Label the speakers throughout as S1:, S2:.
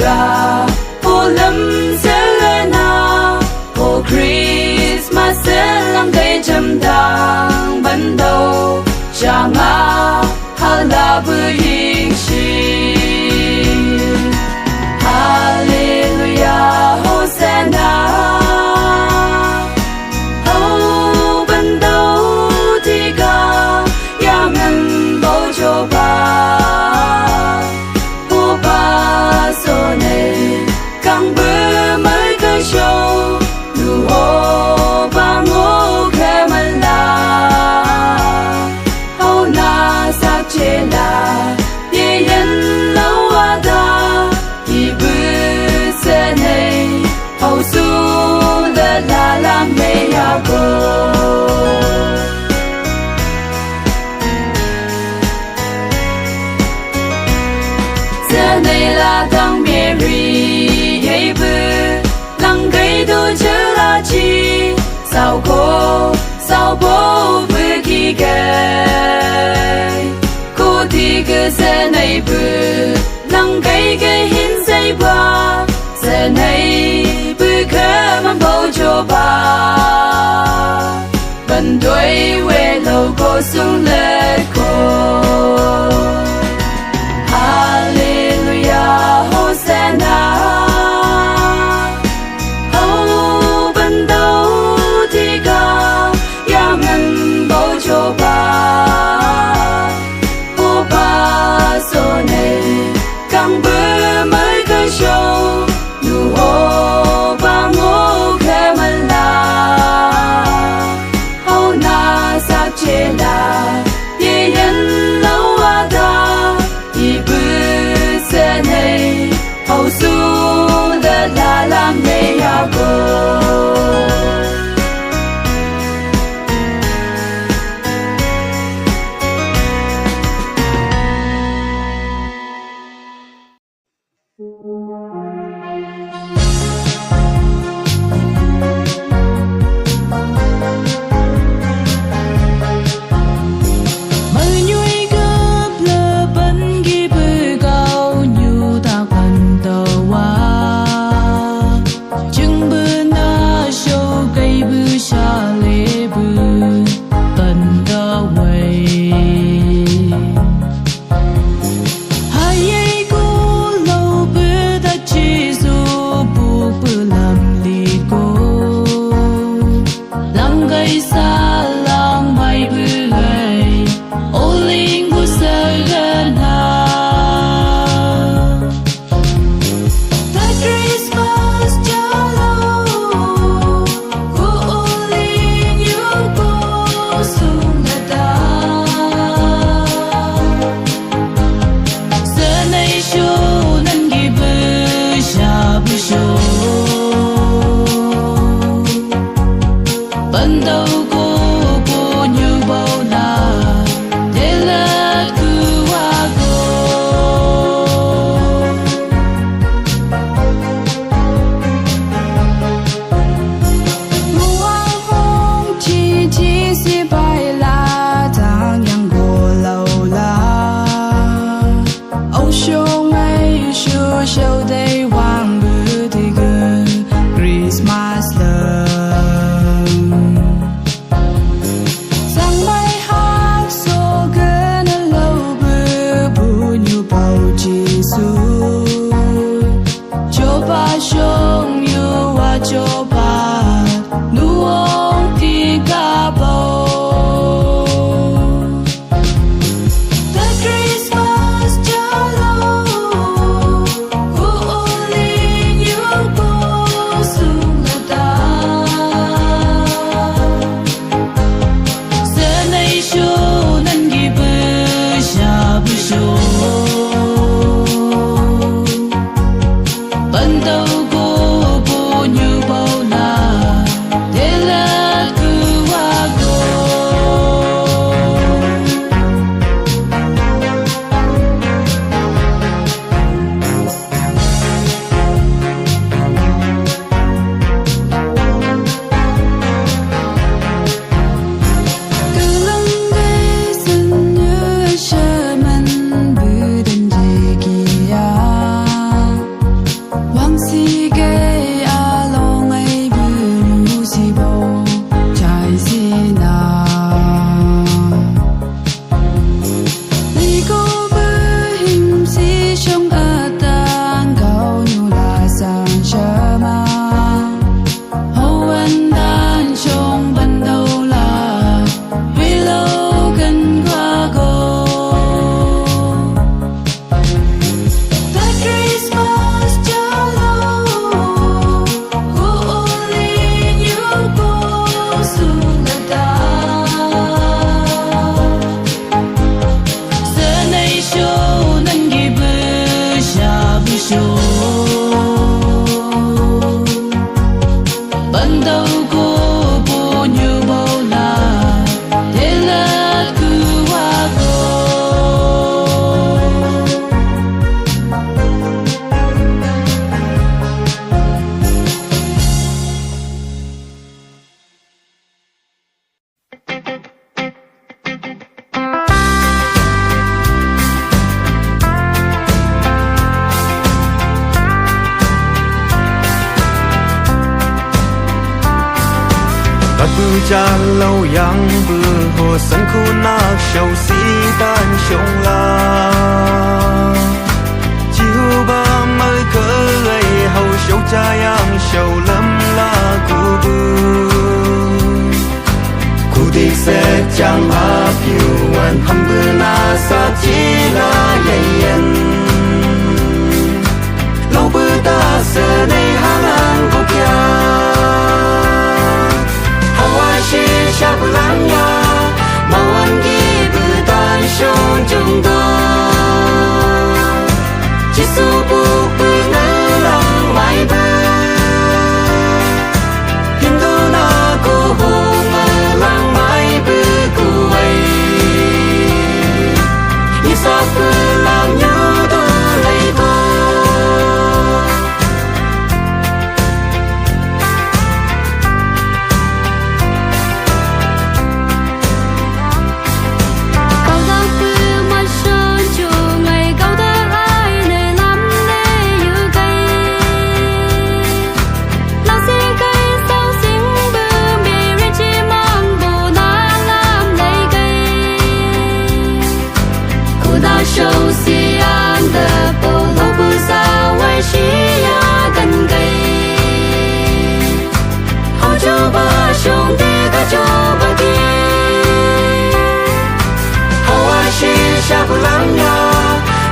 S1: ra ô lâm Selena ô Christmas lang cây châm đàng ban đầu cha ngã hà la bư hình xin Hallelujah Hosanna ô ban đầu thì ca ya ngân bầu cho ba ô ba số này càng bơ mới cái show đủ ô ba ngô khe mà la ô na sa chê la ye yen lâu à da y bư se này ô su la la mê ya go se này là thằng Mary ye bư lăng cây đồ chớ la chi sao cô sao bố bư kỳ gai cô thì cứ se này bư lăng cây cái hin say ba se này bư khá mang bầu cho ba bần đuôi quê lâu cô xuống lệ cô Hallelujah Hosanna ô ban đầu thì ca ya ngân bầu cho ba ô ba số này càng bơ mới cái show đủ ô ba ngô khe mà la ô na sa chê la ye yen 胸鹅蛋糕牛拉上什么？后文蛋胸笨豆啦，回楼跟跨过。The Christmas 就路，我里有过苏了达，色内秀能给不下不秀。Ban đầu cô bố như bao la thế là cứ hoa cô.
S2: bư cha lâu yang bư hồ sân khu nạc sầu xí tan sông la chiều ba mới cỡ gầy hầu sầu cha yang sầu lâm la cu bư cu đi xe chẳng áp yêu anh hâm bư na sa chỉ là dây yên lâu bư ta sẽ này hàng an cô kia Sha bulan ya mawan gi budan shon chung do Jisu bu bu na lang mai bu Hindu na ko ho ma lang mai bu ku wei Isa bu lang yu do lei go Sha bulan ya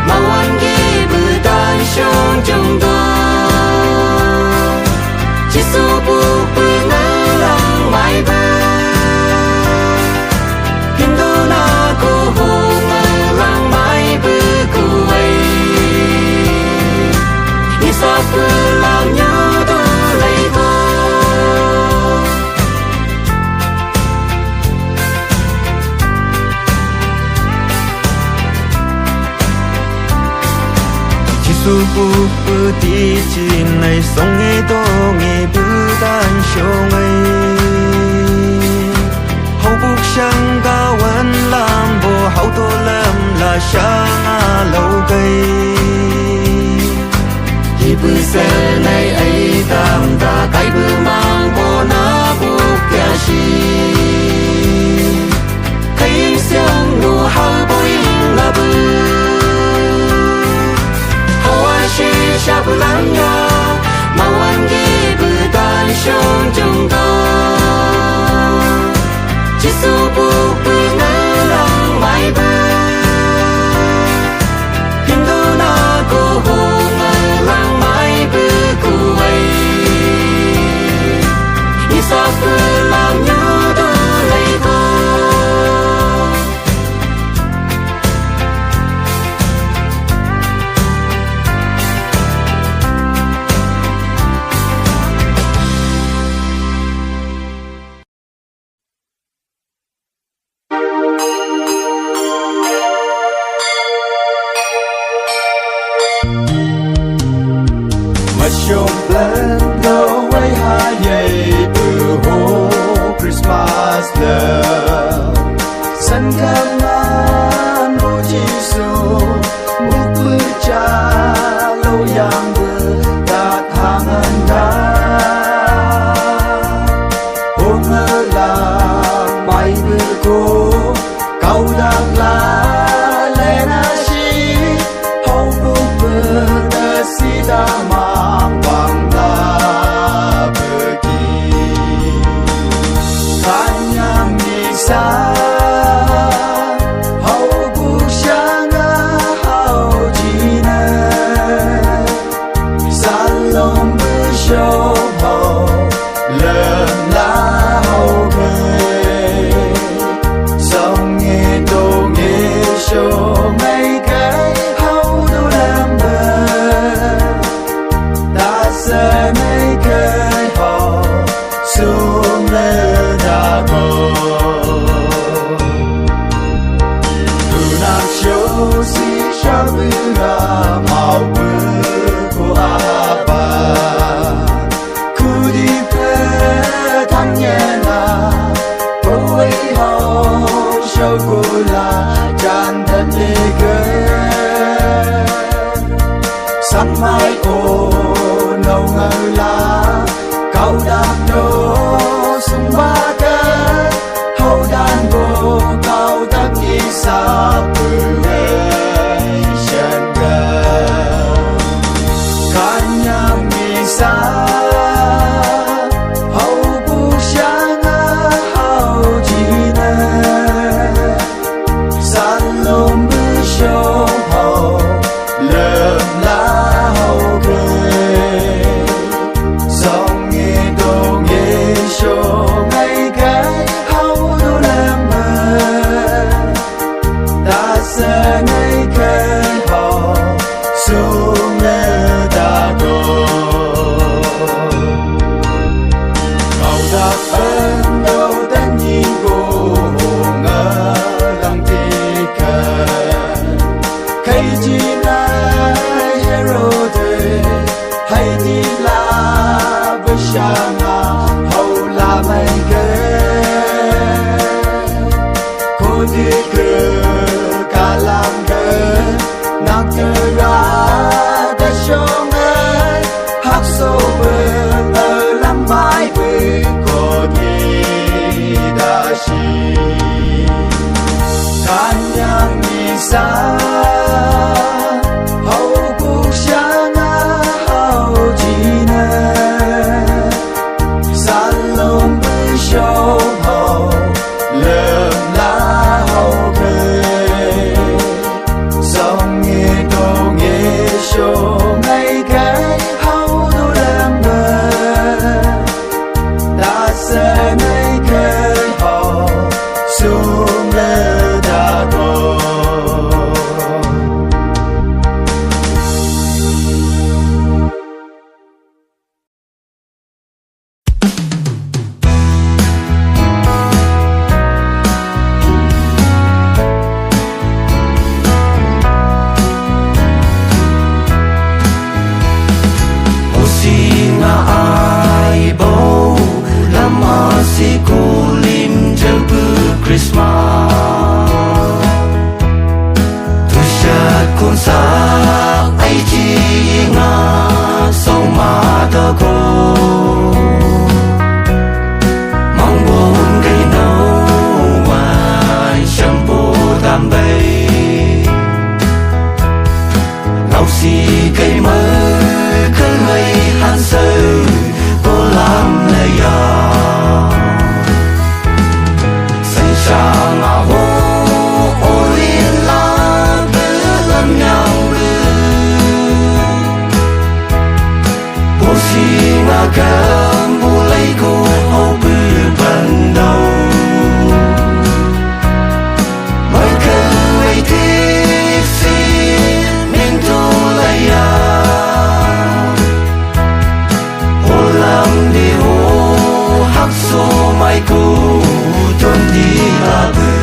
S2: mawan gi budan shon chung do Jisu bu bu na lang mai bu Hindu na ko ho ma lang mai bu ku wei Isa bu lang yu do lei go Su bu bu ti chi này sông nghe to nghe bu tan sông ấy hậu bục sang cao vẫn làm bộ hậu to làm là sang lâu cây thì bu xe này ấy tam ta cái bu mang bộ na bu kia chi thấy xiang nụ hậu bôi là bu Sha bulan ya mawan gi budan shon chung do Jisu bu bu na lang mai bu Hindu na ko ho ma lang mai bu ku wei Isa bu lang yu do lei go Hãy subscribe
S3: lăng mai ô nâu ngờ la cao đàn nô sung ba ca hậu đàn vô cao đắc đi xa bự shen ca can nhang mi sa hậu bu xiang a hậu chi na san lom bu show hậu lơm lá hậu cười song nghe đồ nghe show ngày cái hậu đồ làm mơ ta sẽ ngày cái hậu xuống nơi ta đồ hậu đã ơn đâu tất nhiên cô ngờ lòng tiếc cần khi chỉ là hero đời hay đi là với sáng hậu là mấy cái cô đi cứ cả làm cái nặng cơ ra ta sống ấy hấp sâu bờ ở lắm mãi với cô đi đã chỉ can nhang mi sa hậu bu xiang a hậu chi na san lom bu show hậu lơm lá hậu cười song nghe đồ nghe show ngày cái hậu đồ làm mơ ta sẽ ngày cái hậu xuống nơi ta có Osinga ai bo lama si kulim jelbu Christmas Tushat kun sa ai chi nga so ma da ko mong buồn gây nâu ngoài shampoo đam bay ngọc si cây mới khơi ngây han sơ cô làm lời ya sân sang à hô ô liên la bữa lần nhang bố si ngà cơm bố lấy cô hô bữa ban đầu mới khơi tiếc xin mình tu lấy ya ô làm đi ô hắc số mai cô tuần đi là bự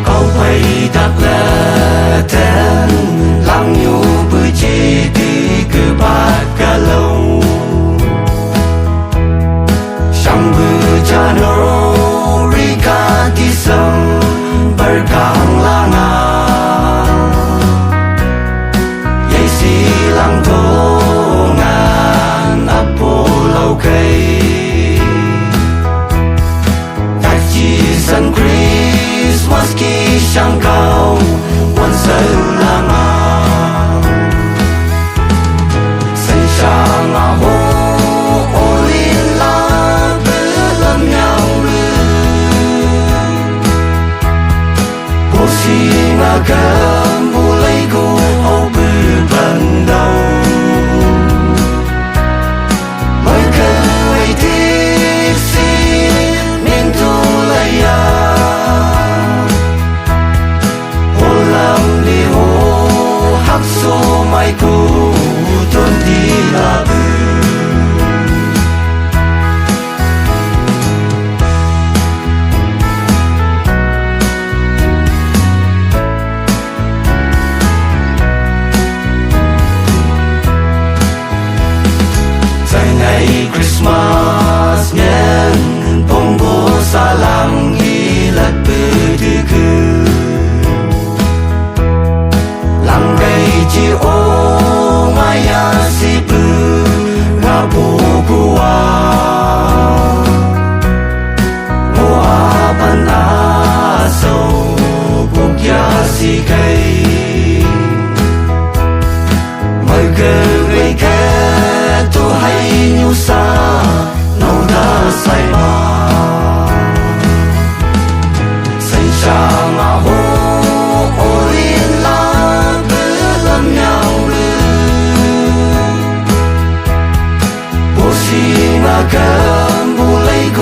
S3: câu bay đặt là tên lăng nhu bự chỉ đi cứ bát cả lâu sang bự cha nô rika đi sông berkang langa yai si lang thô ngan Apollo cây các chi sân Christmas kỳ sang cao quân sơn lang sân sang à hô ô liên la bữa lần nhang bố si ngà cơm bố lấy cô hậu bữa ban đầu mới khơi tiếc xin nên tu lấy ya ô làm đi ô hắc số mai cô tuần đi là bự
S2: 西给，每个为个都还有啥，弄得塞嘛，剩下马虎，我连拉不了鸟了，不是那个不累过。